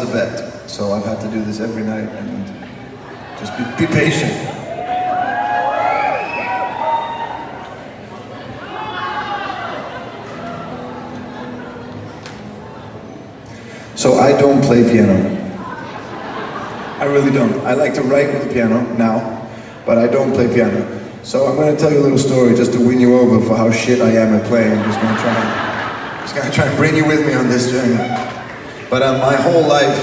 the bet. So I've had to do this every night and just be patient. So I don't play piano. I really don't. I like to write with the piano now, but I don't play piano. So I'm going to tell you a little story just to win you over for how shit I am at playing. I'm just going to try and bring you with me on this journey. But my whole life,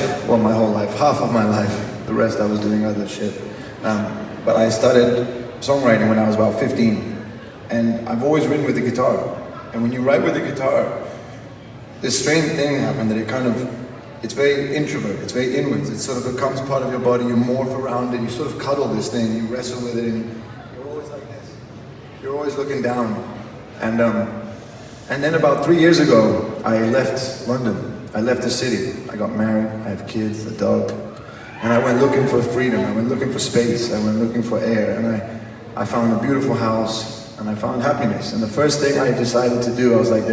half of my life, the rest I was doing other shit. But I started songwriting when I was about 15. And I've always written with the guitar. And when you write with the guitar, this strange thing happened that it's very introvert, it's very inwards. It sort of becomes part of your body, you morph around it, you sort of cuddle this thing, you wrestle with it, and you're always like this. You're always looking down. And then about 3 years ago, I left London. I left the city. I got married, I have kids, a dog. And I went looking for freedom, I went looking for space, I went looking for air, and I found a beautiful house, and I found happiness. And the first thing I decided to do, I was like,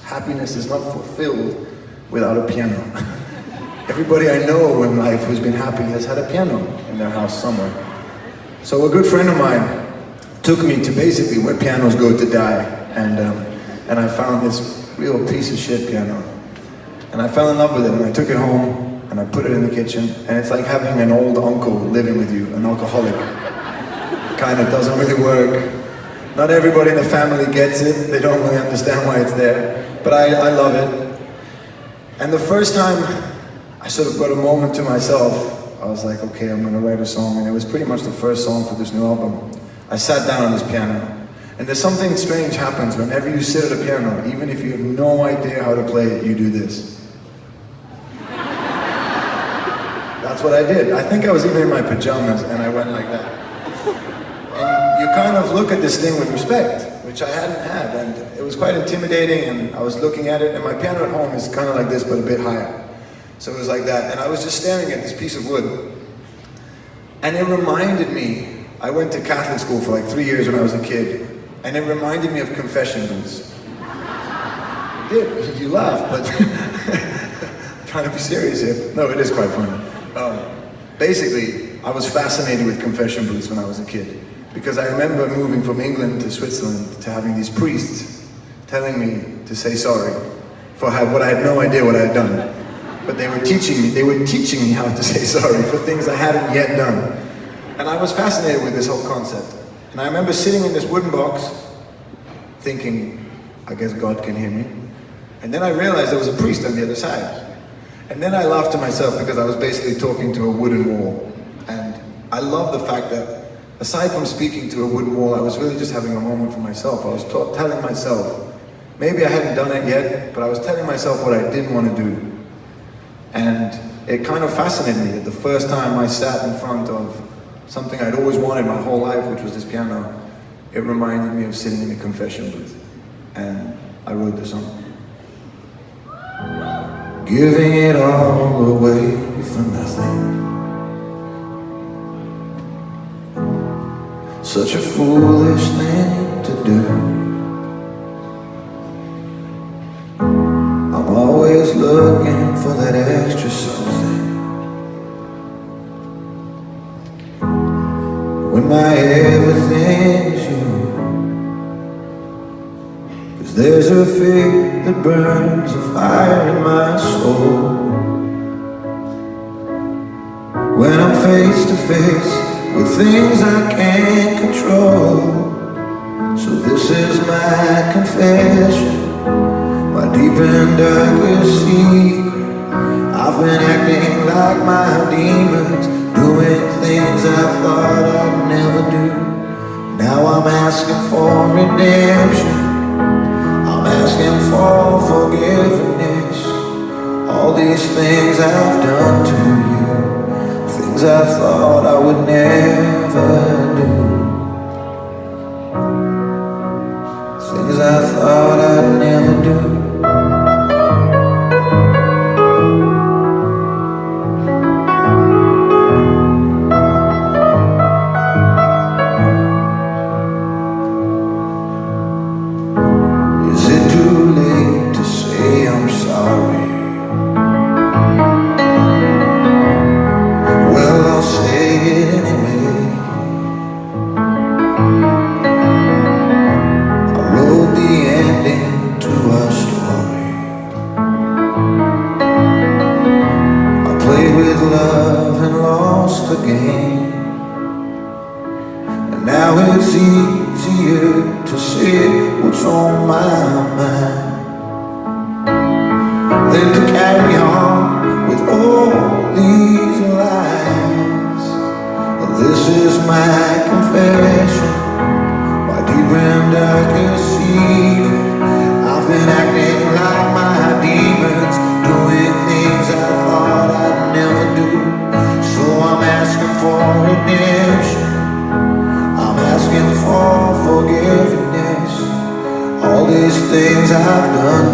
happiness is not fulfilled without a piano. Everybody I know in life who's been happy has had a piano in their house somewhere. So a good friend of mine took me to basically where pianos go to die, and I found this real piece of shit piano. And I fell in love with it, and I took it home, and I put it in the kitchen, and it's like having an old uncle living with you, an alcoholic. Kind of doesn't really work. Not everybody in the family gets it, they don't really understand why it's there, but I love it. And the first time I sort of got a moment to myself, I was like, okay, I'm gonna write a song, and it was pretty much the first song for this new album. I sat down on this piano, and there's something strange happens whenever you sit at a piano, even if you have no idea how to play it, you do this. That's what I did. I think I was even in my pajamas, and I went like that. And you kind of look at this thing with respect, which I hadn't had, and it was quite intimidating, and I was looking at it, and my piano at home is kind of like this, but a bit higher. So it was like that, and I was just staring at this piece of wood. And it reminded me, I went to Catholic school for like 3 years when I was a kid, and it reminded me of confession booths. It did, you laugh, but I'm trying to be serious here. No, it is quite funny. Basically, I was fascinated with confession booths when I was a kid. Because I remember moving from England to Switzerland to having these priests telling me to say sorry for what I had no idea what I had done. But they were teaching me how to say sorry for things I hadn't yet done. And I was fascinated with this whole concept. And I remember sitting in this wooden box thinking, I guess God can hear me. And then I realized there was a priest on the other side. And then I laughed to myself because I was basically talking to a wooden wall. And I love the fact that aside from speaking to a wooden wall, I was really just having a moment for myself. I was telling myself, maybe I hadn't done it yet, but I was telling myself what I didn't want to do. And it kind of fascinated me that the first time I sat in front of something I'd always wanted my whole life, which was this piano, it reminded me of sitting in a confession booth. And I wrote the song. Giving it all away for nothing. Such a foolish thing to do. I'm always looking for that extra something. When my everything is you. 'Cause there's a fire that burns a fire in my soul. When I'm face to face with things I can't control. So this is my confession, my deep and darkest secret. I've been acting like my demons, doing things I thought I'd never do. Now I'm asking for redemption, I'm asking for forgiveness. All these things I've done to you, things I thought I would never do. Things I thought I'd never do. Is it too late to say I'm sorry? love and lost the game. And now it's easier to say what's on my mind than to carry on with all these lies. This is my confession, my deep and darkest secret. I've been acting like my demons, doing things I thought I'd never do. So I'm asking for redemption, I'm asking for forgiveness. All these things I've done